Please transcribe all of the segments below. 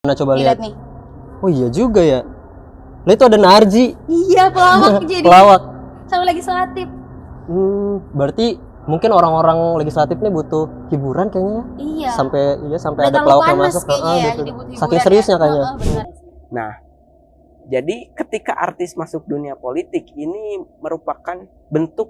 Mana coba Lihat lihat nih. Oh iya juga ya. Lah itu ada Narji. Iya, pelawak jadi. Pelawak. Sama legislatif. Berarti mungkin orang-orang legislatif nih butuh hiburan kayaknya. Iya. Sampai Udah ada terlalu pelawak yang panas masuk. kayaknya ya, Gitu. jadi butuh Saking hiburan seriusnya ya. kayaknya. Benar. Nah, jadi ketika artis masuk dunia politik ini merupakan bentuk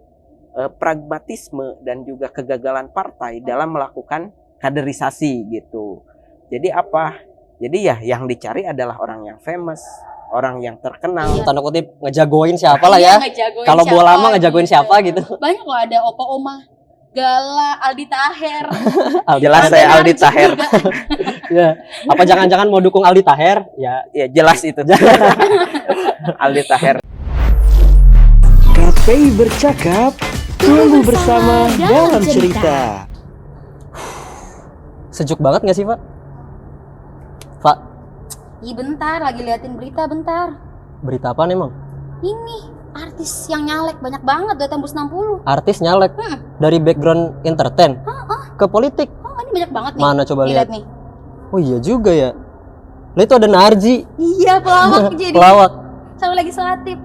pragmatisme dan juga kegagalan partai dalam melakukan kaderisasi gitu. Jadi apa? Jadi ya yang dicari adalah orang yang famous, orang yang terkenal. Tanda kutip ngejagoin siapa lah Iya, ya. ngejagoin Kalau siapa bola lama ngejagoin gitu. siapa gitu. Banyak loh, ada Opa Oma, Gala, Aldi Taher. Jelas Ada saya Aldi Narji Taher. juga. Ya. Apa jangan-jangan mau dukung Aldi Taher? Ya. Ya jelas itu. Aldi Taher. KPI Bercakap, tumbuh bersama dalam cerita. Sejuk banget gak sih, Pak? Pak, Ih, bentar, lagi liatin berita bentar. berita apaan emang? Ini artis yang nyalek banyak banget, udah tembus 60. Artis nyalek dari background entertain ke politik. Oh, ini banyak banget nih. Mana coba lihat? Nih. Oh iya juga ya. Lah itu ada Narji. Iya, pelawak jadi. Pelawak. Sama legislatif.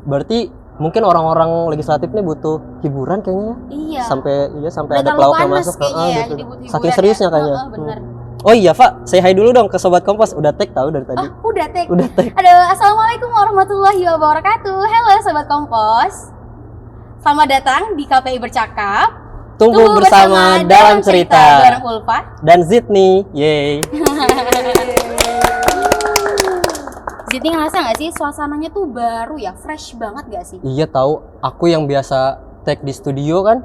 Berarti mungkin orang-orang legislatif nih butuh hiburan kayaknya. Iya. Sampai Udah ada terlalu pelawak yang panas masuk. kayaknya ya, Gitu. jadi butuh Saking hiburan seriusnya ya. kayaknya. Bener. Oh iya, Pak, say hi dulu dong ke Sobat Kompas. Udah tag tahu dari tadi. Udah tag. Udah tag. Aduh, assalamualaikum warahmatullahi wabarakatuh. Halo Sobat Kompos. Selamat datang di KPI Bercakap. Tunggu bersama dalam cerita. Bareng Ulfa Dan Zidni. Yeay. Zidni, ngerasa gak sih suasananya tuh baru ya, fresh banget gak sih? Iya tahu, aku yang biasa tag di studio kan.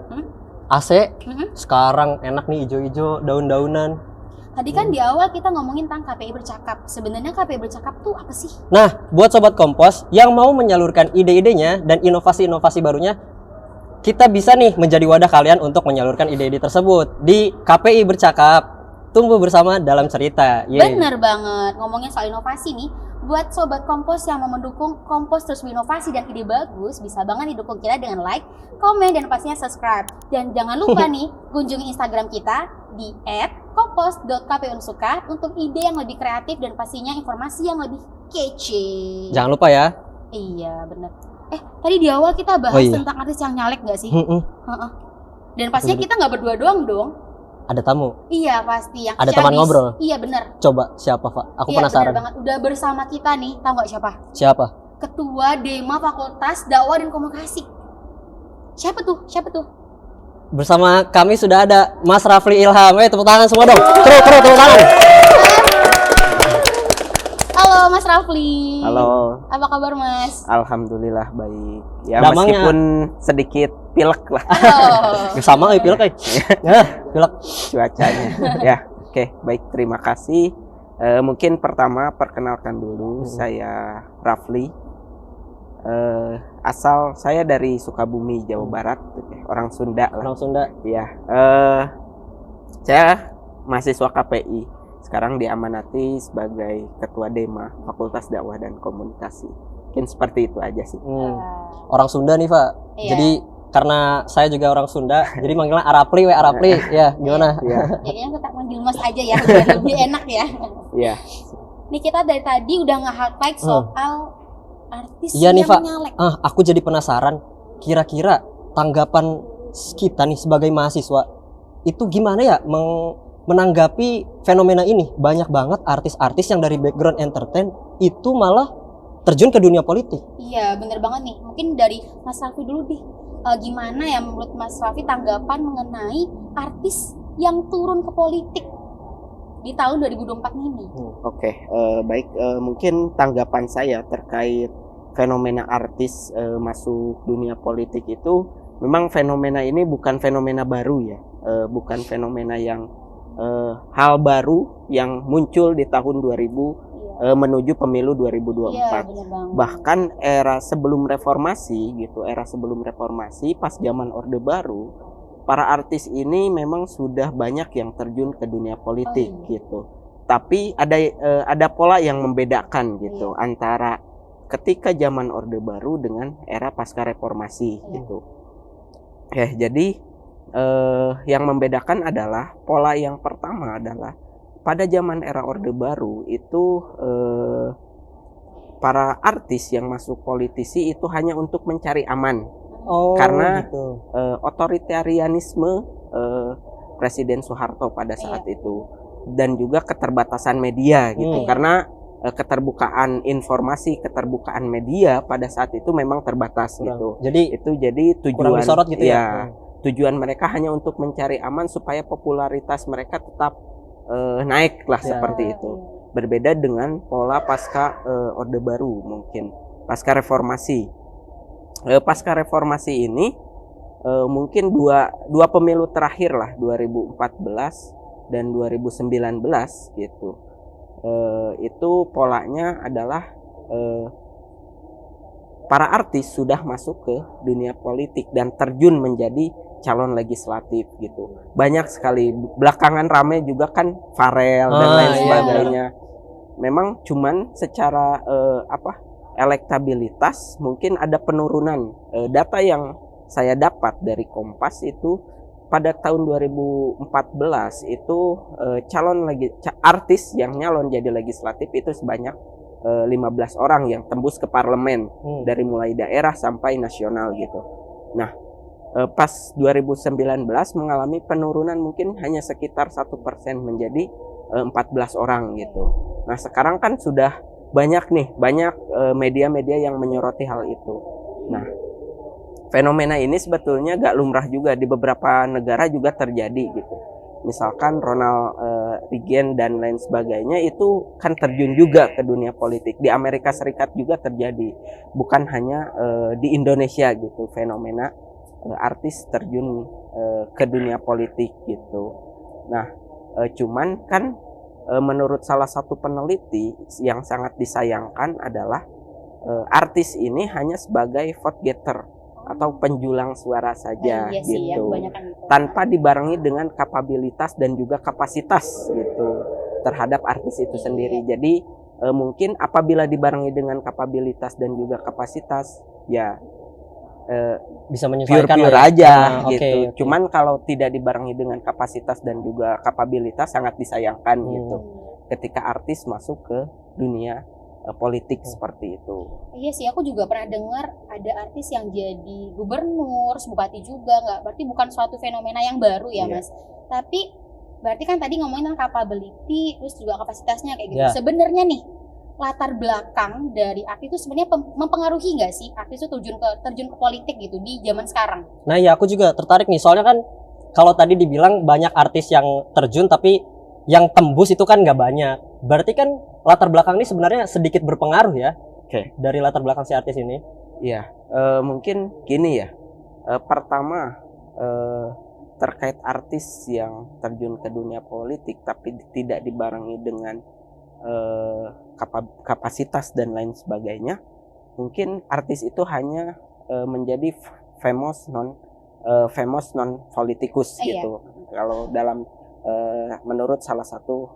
AC. Sekarang enak nih ijo-ijo, daun-daunan. Tadi kan di awal kita ngomongin tentang KPI Bercakap. Sebenarnya KPI Bercakap tuh apa sih? Nah, buat Sobat Kompos yang mau menyalurkan ide-idenya dan inovasi-inovasi barunya, kita bisa nih menjadi wadah kalian untuk menyalurkan ide-ide tersebut di KPI Bercakap. Tumbuh bersama dalam cerita. Yeay. Bener banget, ngomongin soal inovasi nih. Buat Sobat Kompos yang mau mendukung Kompos terus berinovasi dan ide bagus, bisa banget didukung kita dengan like, komen, dan pastinya subscribe. Dan jangan lupa nih, kunjungi Instagram kita di @kompos.kpunsuka untuk ide yang lebih kreatif dan pastinya informasi yang lebih kece. Jangan lupa ya. Iya, bener. Tadi di awal kita bahas tentang artis yang nyalek gak sih? Heeh. Dan pastinya kita nggak berdua doang dong. Ada tamu. Iya, pasti. Yang Ada teman ngobrol. Iya, bener. Coba siapa, Pak? Aku Iya, penasaran. bener banget. Udah bersama kita nih, tahu nggak siapa? Siapa? Ketua Dema Fakultas Dakwah dan Komunikasi. Siapa tuh? Bersama kami sudah ada Mas Rafli Ilham. Tepuk tangan semua dong. Terus tepuk tangan. Halo Mas Rafli. Halo. Apa kabar Mas? Alhamdulillah baik. Ya Damangnya. meskipun sedikit pilek lah Halo. Sama kayak pilek. Ya, pilek. cuacanya. Ya, oke, baik, terima kasih. Mungkin pertama perkenalkan dulu, saya Rafli. Asal saya dari Sukabumi, Jawa Barat, orang Sunda lah. Orang Sunda. Ya, saya mahasiswa KPI. Sekarang diamanati sebagai Ketua Dema Fakultas Dakwah dan Komunikasi. Mungkin seperti itu aja sih. Orang Sunda nih, Pak. Iya. Jadi karena saya juga orang Sunda, jadi manggilnya Arapli, Arapli. Ya, gimana? Iya. Jadinya kita manggil Mas aja ya, biar lebih enak ya. Iya. Nih kita dari tadi udah nge-highlight soal artis Iya nih, yang Pak. nyalek. Aku jadi penasaran. Kira-kira tanggapan kita nih sebagai mahasiswa itu gimana ya menanggapi fenomena ini? Banyak banget artis-artis yang dari background entertain itu malah terjun ke dunia politik. Iya, bener banget nih. Mungkin dari Mas Raffi dulu deh. Gimana ya menurut Mas Raffi tanggapan mengenai artis yang turun ke politik di tahun 2024 ini? Oke, baik. Mungkin tanggapan saya terkait fenomena artis masuk dunia politik itu, memang fenomena ini bukan fenomena baru ya, bukan fenomena yang hal baru yang muncul di tahun 2000 menuju pemilu 2024. Iya, bener banget. Bahkan era sebelum reformasi gitu, pas zaman Orde Baru, para artis ini memang sudah banyak yang terjun ke dunia politik gitu. Tapi ada pola yang membedakan gitu antara ketika zaman Orde Baru dengan era pasca reformasi gitu. Jadi yang membedakan adalah pola yang pertama adalah pada zaman era Orde Baru itu para artis yang masuk politisi itu hanya untuk mencari aman. Oh, Karena gitu. Otoritarianisme Presiden Soeharto pada saat itu, dan juga keterbatasan media gitu. Karena keterbukaan informasi, keterbukaan media pada saat itu memang terbatas gitu. Jadi Itu jadi kurang tujuan disorot gitu ya. tujuan mereka hanya untuk mencari aman supaya popularitas mereka tetap naik lah Ya. seperti itu. Berbeda dengan pola pasca Orde Baru, mungkin pasca reformasi. Pasca reformasi ini mungkin dua pemilu terakhir lah, 2014 dan 2019 gitu. Itu polanya adalah para artis sudah masuk ke dunia politik dan terjun menjadi calon legislatif gitu. Banyak sekali, belakangan rame juga kan Farel dan lain iya. sebagainya. Memang cuman secara elektabilitas mungkin ada penurunan. Data yang saya dapat dari Kompas itu pada tahun 2014 itu artis yang nyalon jadi legislatif itu sebanyak 15 orang yang tembus ke parlemen dari mulai daerah sampai nasional gitu. Nah, pas 2019 mengalami penurunan mungkin hanya sekitar 1% menjadi 14 orang gitu. Nah, sekarang kan sudah banyak media-media yang menyoroti hal itu. Nah, fenomena ini sebetulnya gak lumrah juga, di beberapa negara juga terjadi gitu. Misalkan Ronald Reagan dan lain sebagainya itu kan terjun juga ke dunia politik. Di Amerika Serikat juga terjadi, bukan hanya di Indonesia gitu fenomena artis terjun ke dunia politik gitu. Nah, cuman kan menurut salah satu peneliti yang sangat disayangkan adalah artis ini hanya sebagai vote getter atau penjulang suara saja Iya sih, ya, gitu, kebanyakan gitu. tanpa dibarengi dengan kapabilitas dan juga kapasitas gitu terhadap artis itu sendiri. Jadi mungkin apabila dibarengi dengan kapabilitas dan juga kapasitas, ya bisa menyesuaikan pure lah ya. aja Oke, gitu. oke. Cuman kalau tidak dibarengi dengan kapasitas dan juga kapabilitas sangat disayangkan gitu. Ketika artis masuk ke dunia politik seperti itu. Iya sih, aku juga pernah dengar ada artis yang jadi gubernur, bupati juga, nggak? Berarti bukan suatu fenomena yang baru ya, Iya. Mas. Tapi berarti kan tadi ngomongin tentang capability, terus juga kapasitasnya kayak gitu. Ya. Sebenarnya nih, latar belakang dari artis itu sebenarnya mempengaruhi nggak sih artis itu terjun ke politik gitu di zaman sekarang? Nah, ya aku juga tertarik nih, soalnya kan kalau tadi dibilang banyak artis yang terjun tapi yang tembus itu kan nggak banyak. Berarti kan latar belakang ini sebenarnya sedikit berpengaruh ya. Oke. Dari latar belakang si artis ini. Iya, mungkin gini ya. Pertama terkait artis yang terjun ke dunia politik tapi tidak dibarengi dengan kapasitas dan lain sebagainya, mungkin artis itu hanya menjadi famous non politikus Iya. gitu. Kalau dalam menurut salah satu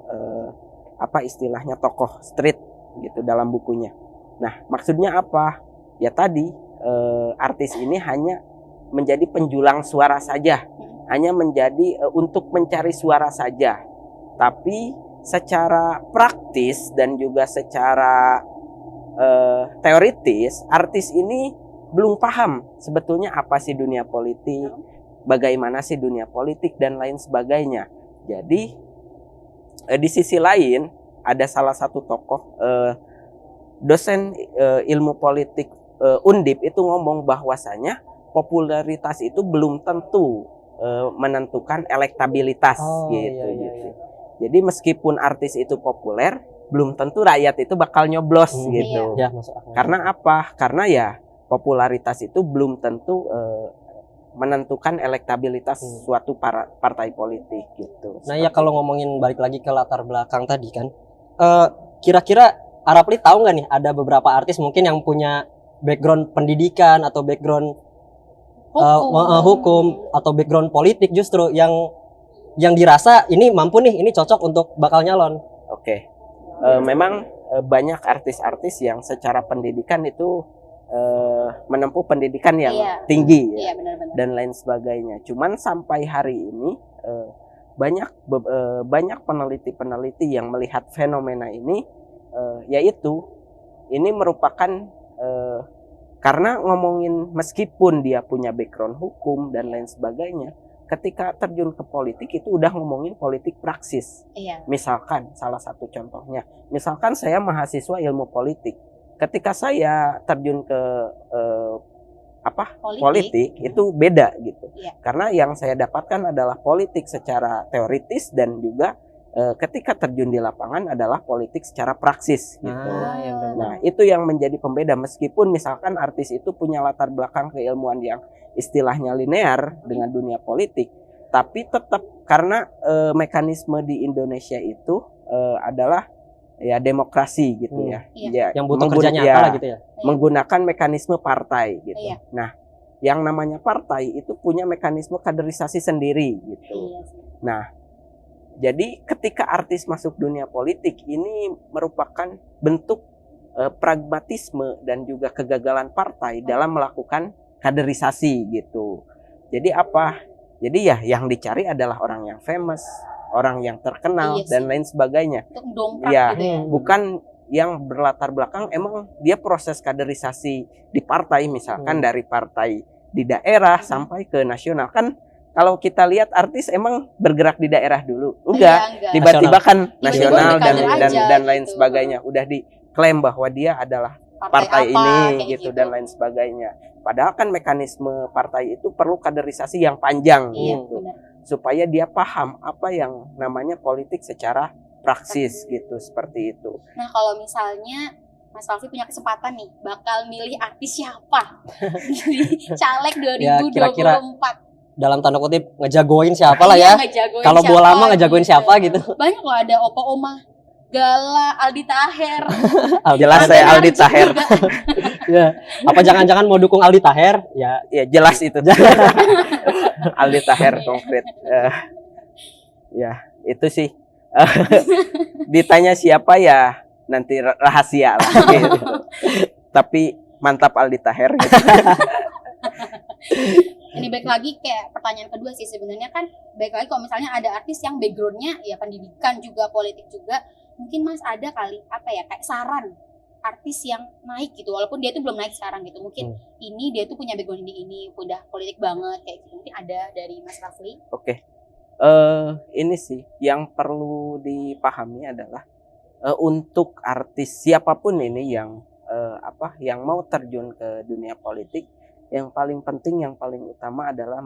istilahnya tokoh street gitu dalam bukunya. Nah, maksudnya apa? Ya tadi artis ini hanya menjadi penjulang suara saja, hanya menjadi untuk mencari suara saja. Tapi secara praktis dan juga secara teoritis, artis ini belum paham sebetulnya apa sih dunia politik, bagaimana sih dunia politik dan lain sebagainya. Jadi di sisi lain ada salah satu tokoh dosen ilmu politik Undip itu ngomong bahwasanya popularitas itu belum tentu menentukan elektabilitas gitu. Iya. Jadi meskipun artis itu populer, belum tentu rakyat itu bakal nyoblos gitu. Ya, masuk akal. Karena apa? Karena ya popularitas itu belum tentu menentukan elektabilitas suatu partai politik gitu. Nah, ya kalau ngomongin balik lagi ke latar belakang tadi kan, kira-kira Arapli tahu nggak nih ada beberapa artis mungkin yang punya background pendidikan atau background hukum atau background politik justru yang dirasa ini mampu nih, ini cocok untuk bakal nyalon. Oke. Memang banyak artis-artis yang secara pendidikan itu menempuh pendidikan yang tinggi ya, benar-benar. dan lain sebagainya. Cuman sampai hari ini banyak peneliti-peneliti yang melihat fenomena ini, yaitu ini merupakan karena ngomongin meskipun dia punya background hukum dan lain sebagainya, ketika terjun ke politik itu udah ngomongin politik praksis. Iya. Misalkan salah satu contohnya, misalkan saya mahasiswa ilmu politik, ketika saya terjun ke politik itu beda gitu. Iya. Karena yang saya dapatkan adalah politik secara teoritis dan juga ketika terjun di lapangan adalah politik secara praksis gitu. Ya benar. Nah, itu yang menjadi pembeda meskipun misalkan artis itu punya latar belakang keilmuan yang istilahnya linear dengan dunia politik, tapi tetap karena mekanisme di Indonesia itu adalah ya demokrasi gitu ya. Iya. Yang butuh kerja nyata lah gitu ya. Menggunakan mekanisme partai gitu. Iya. Nah, yang namanya partai itu punya mekanisme kaderisasi sendiri gitu. Iya. Nah, jadi ketika artis masuk dunia politik ini merupakan bentuk pragmatisme dan juga kegagalan partai dalam melakukan kaderisasi gitu. Jadi apa? Jadi ya yang dicari adalah orang yang famous, orang yang terkenal dan lain sebagainya. Untuk dongkrak Ya, gitu ya. bukan yang berlatar belakang emang dia proses kaderisasi di partai misalkan dari partai di daerah sampai ke nasional kan. Kalau kita lihat artis emang bergerak di daerah dulu, enggak, tiba-tiba kan nasional dan lain sebagainya, udah diklaim bahwa dia adalah partai ini gitu dan lain sebagainya. Padahal kan mekanisme partai itu perlu kaderisasi yang panjang gitu, supaya dia paham apa yang namanya politik secara praksis gitu, seperti itu. Nah kalau misalnya Mas Raffi punya kesempatan nih, bakal milih artis siapa di caleg 2024? Ya, kira-kira dalam tanda kutip ngejagoin siapa lah ya. Kalau bola lama ngejagoin siapa gitu. Banyak loh, ada Opa Oma, Gala, Aldi Taher. Jelas saya Aldi Taher. Ya. Apa jangan-jangan mau dukung Aldi Taher? Ya jelas itu. Aldi Taher konkret. Ya itu sih. Ditanya siapa ya nanti rahasia lah gitu. Tapi mantap Aldi Taher gitu. Ini baik lagi kayak pertanyaan kedua sih sebenarnya kan, baik lagi kalau misalnya ada artis yang backgroundnya ya pendidikan juga, politik juga, mungkin Mas ada kali apa ya kayak saran artis yang naik gitu, walaupun dia tuh belum naik sekarang gitu, mungkin ini dia tuh punya background ini udah politik banget kayak gitu, mungkin ada dari Mas Rafli. Oke. Ini sih yang perlu dipahami adalah untuk artis siapapun ini yang yang mau terjun ke dunia politik, yang paling penting, yang paling utama adalah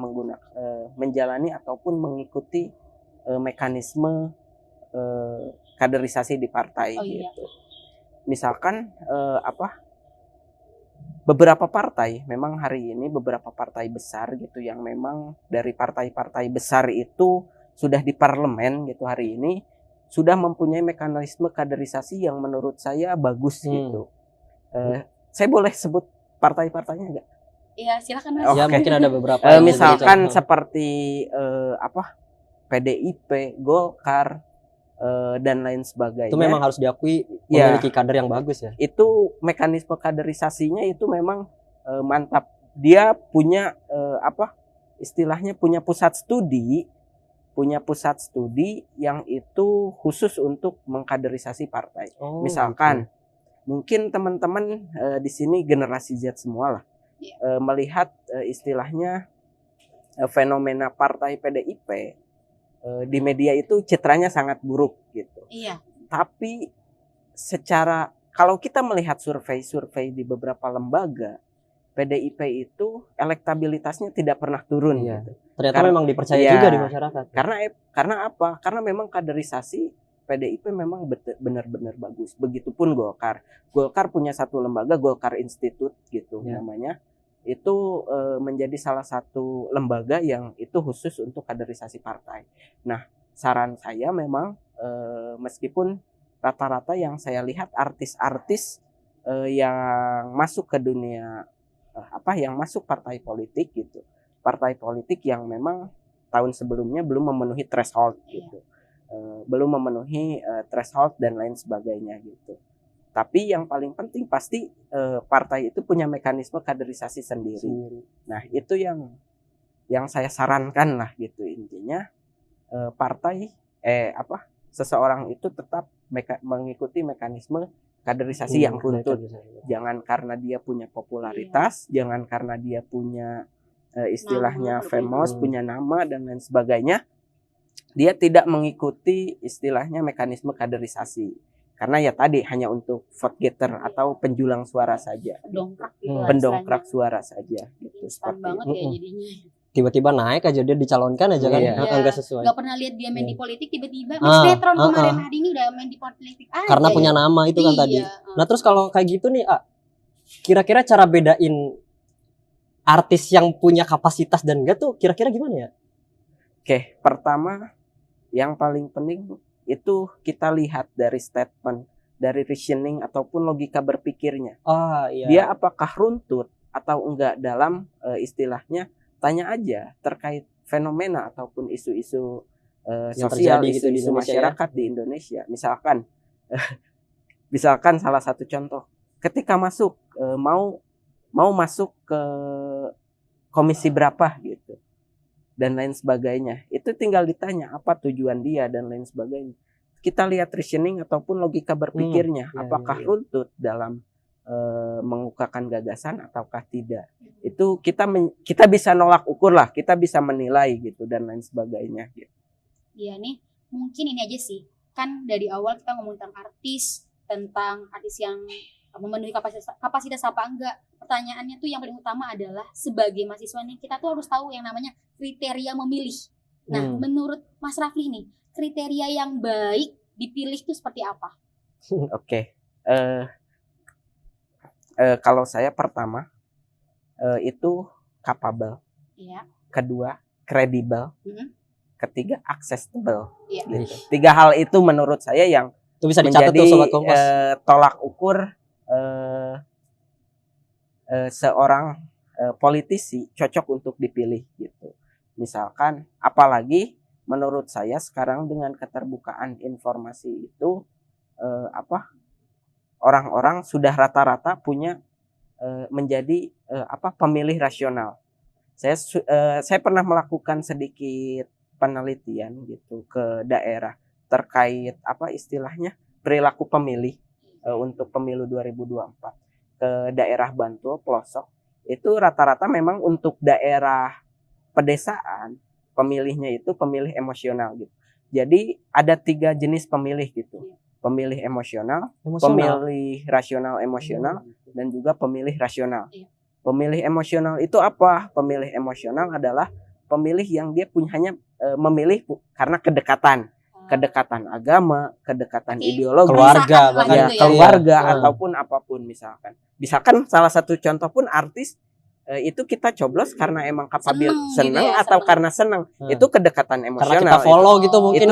menjalani ataupun mengikuti mekanisme kaderisasi di partai gitu. Misalkan beberapa partai, memang hari ini beberapa partai besar gitu yang memang dari partai-partai besar itu sudah di parlemen gitu hari ini sudah mempunyai mekanisme kaderisasi yang menurut saya bagus gitu. Saya boleh sebut partai-partainya enggak? Iya, silakan Mas. Ya, mungkin ada beberapa. Misalkan seperti PDIP, Golkar dan lain sebagainya. Itu memang harus diakui memiliki kader yang bagus ya. Itu mekanisme kaderisasinya itu memang mantap. Dia punya istilahnya punya pusat studi yang itu khusus untuk mengkaderisasi partai. Misalkan mungkin teman-teman di sini generasi Z semua lah. Melihat istilahnya fenomena partai PDIP di media itu citranya sangat buruk gitu. Iya. Tapi secara kalau kita melihat survei di beberapa lembaga, PDIP itu elektabilitasnya tidak pernah turun gitu. Ternyata memang dipercaya juga di masyarakat. Karena apa? Karena memang kaderisasi PDIP memang benar-benar bagus. Begitupun Golkar. Golkar punya satu lembaga, Golkar Institute gitu namanya. Itu menjadi salah satu lembaga yang itu khusus untuk kaderisasi partai. Nah, saran saya memang meskipun rata-rata yang saya lihat artis-artis yang masuk ke dunia yang masuk partai politik gitu. Partai politik yang memang tahun sebelumnya belum memenuhi threshold gitu. Belum memenuhi threshold dan lain sebagainya gitu. Tapi yang paling penting pasti partai itu punya mekanisme kaderisasi sendiri. Nah, itu yang saya sarankan lah gitu intinya. partai seseorang itu tetap mengikuti mekanisme kaderisasi yang runtut. Jangan karena dia punya popularitas, jangan karena dia punya istilahnya famous, punya nama dan lain sebagainya, dia tidak mengikuti istilahnya mekanisme kaderisasi. Karena ya tadi hanya untuk vote getter atau penjulang suara saja, pendongkrak suara saja, gitu. Instan banget ya jadinya. Tiba-tiba naik aja dia dicalonkan aja kan, Iya. nggak sesuai. Gak pernah lihat dia main di politik, tiba-tiba main sinetron kemarin hari ini udah main di politik aja. Karena punya ya. nama itu kan Iya. tadi. Nah terus kalau kayak gitu nih, kira-kira cara bedain artis yang punya kapasitas dan enggak tuh kira-kira gimana ya? Oke, pertama yang paling penting itu kita lihat dari statement, dari reasoning ataupun logika berpikirnya. Iya. Dia apakah runtut atau enggak dalam istilahnya, tanya aja terkait fenomena ataupun isu-isu Yang sosial, terjadi gitu di isu-isu Indonesia masyarakat di Indonesia. Misalkan salah satu contoh, ketika masuk mau masuk ke komisi berapa gitu dan lain sebagainya, itu tinggal ditanya apa tujuan dia dan lain sebagainya. Kita lihat reasoning ataupun logika berpikirnya, apakah runtut dalam mengungkapkan gagasan ataukah tidak. Itu kita bisa nolak ukur lah, kita bisa menilai gitu dan lain sebagainya gitu. Iya nih, mungkin ini aja sih. Kan dari awal kita ngomong tentang artis yang memenuhi kapasitas apa enggak. Pertanyaannya tuh yang paling utama adalah sebagai mahasiswa nih, kita tuh harus tahu yang namanya kriteria memilih. Nah, menurut Mas Rafli nih, kriteria yang baik dipilih tuh seperti apa? Oke. Kalau saya pertama itu capable, kedua kredibel, ketiga accessible. Gitu. 3 hal itu menurut saya yang itu bisa dicatat menjadi tuh Sobat Kompas. Tolak ukur seorang politisi cocok untuk dipilih gitu. Misalkan, apalagi menurut saya sekarang dengan keterbukaan informasi itu orang-orang sudah rata-rata punya menjadi pemilih rasional. Saya pernah melakukan sedikit penelitian gitu ke daerah terkait istilahnya perilaku pemilih untuk pemilu 2024 ke daerah Bantul pelosok. Itu rata-rata memang untuk daerah pedesaan pemilihnya itu pemilih emosional gitu. Jadi ada 3 jenis pemilih gitu. Pemilih emosional, pemilih rasional emosional, dan juga pemilih rasional. Pemilih emosional itu apa? Pemilih emosional adalah pemilih yang dia hanya memilih karena kedekatan agama, kedekatan ideologi, keluarga, bahkan keluarga ataupun apapun misalkan. Misalkan salah satu contoh pun artis itu kita coblos karena emang kapabil senang gitu atau karena senang. Itu kedekatan emosional. Karena kita follow gitu mungkin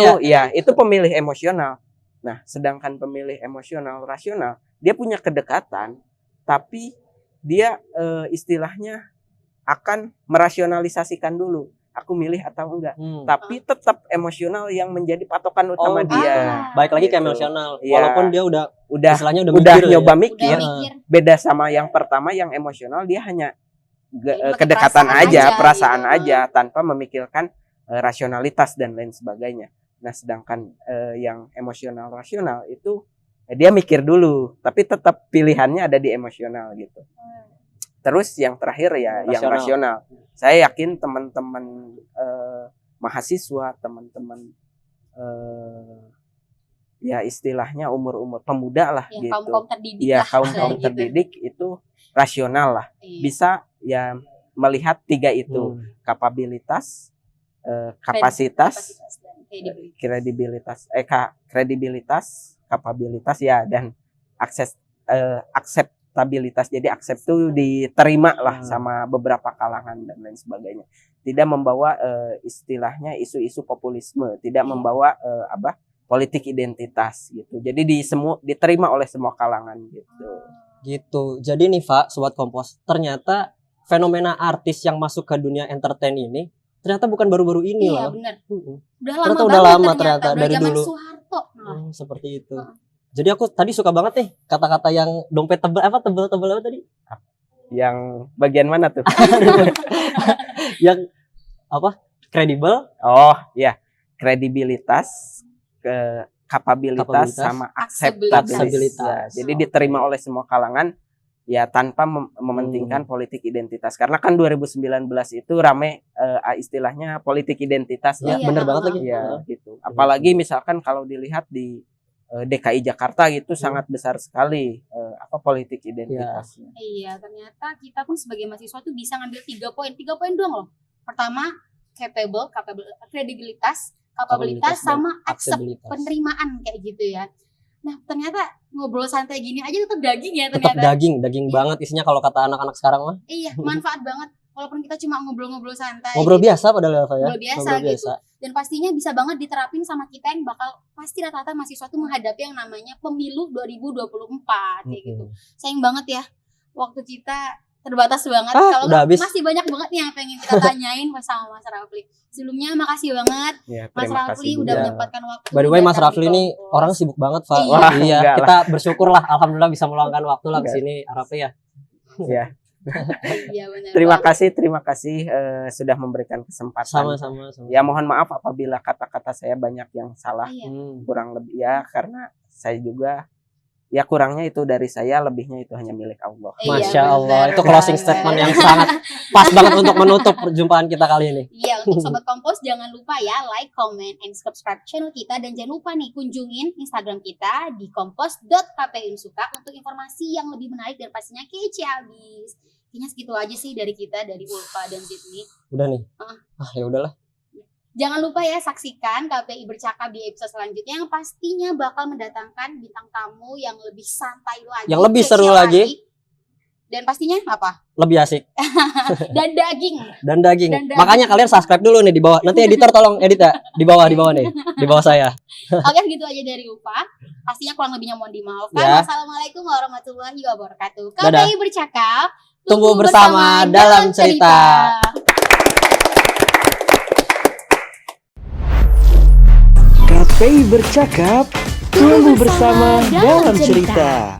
itu pemilih emosional. Nah, sedangkan pemilih emosional rasional, dia punya kedekatan, tapi dia istilahnya akan merasionalisasikan dulu. Aku milih atau enggak. Tapi tetap emosional yang menjadi patokan utama dia. Baik lagi ke gitu. emosional. Ya, walaupun dia udah nyoba mikir. Beda sama yang pertama yang emosional, dia hanya kedekatan aja, perasaan aja tanpa memikirkan rasionalitas dan lain sebagainya. Nah, sedangkan yang emosional rasional itu dia mikir dulu, tapi tetap pilihannya ada di emosional gitu. Terus yang terakhir ya yang rasional. Saya yakin teman-teman mahasiswa, teman-teman ya istilahnya umur-umur pemuda lah ya, gitu. Kaum-kaum terdidik ya, lah. Kaum-kaum terdidik itu rasional lah. Bisa ya melihat 3 itu, kapabilitas, kapasitas, kredibilitas, kapabilitas ya, dan akseptabilitas. Jadi aksept itu diterima lah sama beberapa kalangan dan lain sebagainya. Tidak membawa istilahnya isu-isu populisme, tidak membawa politik identitas gitu. Jadi diterima oleh semua kalangan gitu. Gitu. Jadi nih Pak, Sobat Kompos, ternyata fenomena artis yang masuk ke dunia entertain ini ternyata bukan baru-baru ini loh. Iya benar. Udah lama ternyata dari zaman dulu. Soeharto. Seperti itu. Jadi aku tadi suka banget nih kata-kata yang dompet tebel apa tadi? Yang bagian mana tuh? Yang apa? Kredibel? Oh, ya. kredibilitas, kapabilitas, Kapabilitas, sama akseptabilitas. akseptabilitas. Ya, jadi diterima oleh semua kalangan ya tanpa mementingkan politik identitas. Karena kan 2019 itu rame istilahnya politik identitas Ya, Iya, bener banget lagi. ya gitu. Apalagi misalkan kalau dilihat di DKI Jakarta gitu sangat besar sekali politik identitasnya. Iya, ternyata kita pun sebagai mahasiswa tuh bisa ngambil 3 poin doang loh. Pertama, capable, kredibilitas, kapabilitas, dan sama akseptabilitas. penerimaan kayak gitu ya. Nah, ternyata ngobrol santai gini aja tetap daging ya Tetap ternyata. daging banget isinya kalau kata anak-anak sekarang mah. Iya, manfaat banget. Walaupun kita cuma ngobrol-ngobrol santai. Ngobrol gitu. biasa padahal Eva ya. Ngobrol biasa Ngobrol gitu. Dan pastinya bisa banget diterapin sama kita yang bakal pasti rata-rata mahasiswa tuh menghadapi yang namanya pemilu 2024 kayak gitu. Sayang banget ya waktu kita terbatas banget. Kalau udah nggak, habis. masih banyak banget nih yang pengen kita tanyain sama Mas Rafli. Sebelumnya makasih banget Ya, Mas terima Rafli kasih udah juga. menyempatkan waktu. By the way Mas datang Rafli di ini Kompos. orang sibuk banget, Pak. Iya. Wah, Enggak lah. kita bersyukur lah alhamdulillah bisa meluangkan waktu lah ke Enggak. sini Rafli ya. Ya, Iya benar. terima kasih sudah memberikan kesempatan. Sama-sama. Ya mohon maaf apabila kata-kata saya banyak yang salah, Iya. kurang lebih ya karena saya juga ya kurangnya itu dari saya, lebihnya itu hanya milik Allah. Iya, Masya Allah, benar itu closing banget. statement yang sangat pas banget untuk menutup perjumpaan kita kali ini. Iya, untuk Sobat Kompos jangan lupa ya like, comment, and subscribe channel kita. Dan jangan lupa nih kunjungin Instagram kita di kompos.kpunsuka untuk informasi yang lebih menarik dan pastinya kece abis. Kayaknya segitu aja sih dari kita, dari Ulfa dan Zidni. Udah nih. Ya udahlah. Jangan lupa ya saksikan KPI Bercakap di episode selanjutnya yang pastinya bakal mendatangkan bintang tamu yang lebih santai lagi. Yang lebih kece seru lagi. Dan pastinya apa? Lebih asik Dan daging. dan daging. Dan daging. Makanya kalian subscribe dulu nih di bawah. Nanti editor tolong edit ya. Di bawah nih. Di bawah saya. Oke, segitu aja dari Ulfa. Pastinya kurang lebihnya mohon dimaafkan. Ya. Wassalamualaikum warahmatullahi wabarakatuh. Dadah. KPI Bercakap. Tumbuh bersama dalam cerita. KPI Bercakap, tumbuh bersama dalam cerita.